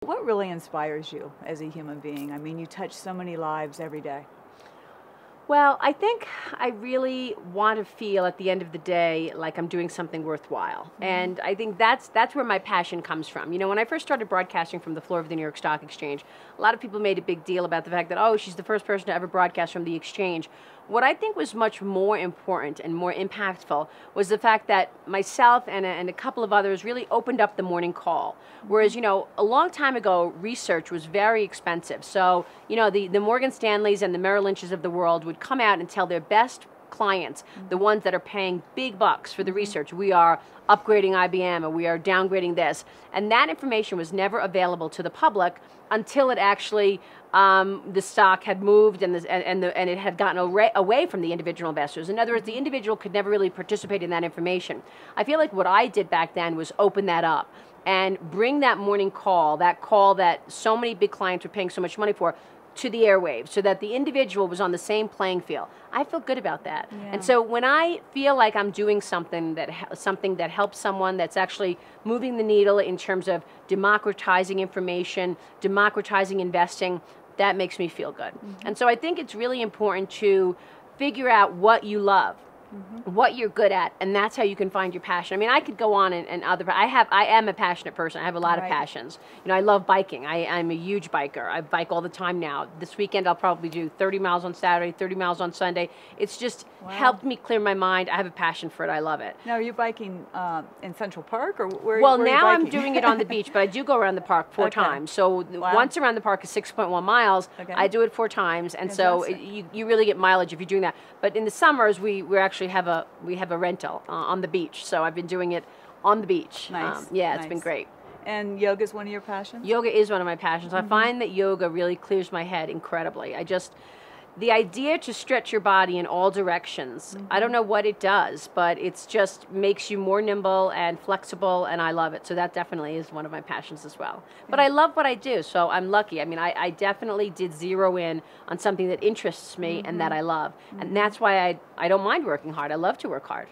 What really inspires you as a human being? I mean, you touch so many lives every day. Well, I think I really want to feel at the end of the day like I'm doing something worthwhile. And I think that's where my passion comes from. You know, when I first started broadcasting from the floor of the New York Stock Exchange, a lot of people made a big deal about the fact that, oh, she's the first person to ever broadcast from the exchange. What I think was much more important and more impactful was the fact that myself and a couple of others really opened up the morning call. Whereas, you know, a long time ago, research was very expensive. So, you know, the Morgan Stanleys and the Merrill Lynches of the world would come out and tell their best clients, the ones that are paying big bucks for the research, we are upgrading IBM or we are downgrading this. And that information was never available to the public until it actually, the stock had moved and it had gotten away from the individual investors. In other words, the individual could never really participate in that information. I feel like what I did back then was open that up and bring that morning call, that so many big clients were paying so much money for, to the airwaves, so that the individual was on the same playing field. I feel good about that. Yeah. And so when I feel like I'm doing something that helps someone, that's actually moving the needle in terms of democratizing information, democratizing investing, that makes me feel good. And so I think it's really important to figure out what you love, what you're good at, and that's how you can find your passion. I mean, I could go on and I am a passionate person. I have a lot of passions. You know, I love biking. I'm a huge biker. I bike all the time now. This weekend I'll probably do 30 miles on Saturday, 30 miles on Sunday. It's just helped me clear my mind. I have a passion for it. I love it. Now, are you biking in Central Park, or where? Well, where now are you I'm biking? doing it on the beach, but I do go around the park 4 times. So once around the park is 6.1 miles. I do it 4 times, and so you really get mileage if you're doing that. But in the summers, we actually have a rental on the beach, so I've been doing it on the beach. Nice. Yeah, it's been great. And yoga is one of your passions? Yoga is one of my passions. I find that yoga really clears my head incredibly. The idea to stretch your body in all directions, I don't know what it does, but it's just makes you more nimble and flexible, and I love it. So that definitely is one of my passions as well. But I love what I do, so I'm lucky. I mean, I definitely did zero in on something that interests me and that I love. And that's why I don't mind working hard. I love to work hard.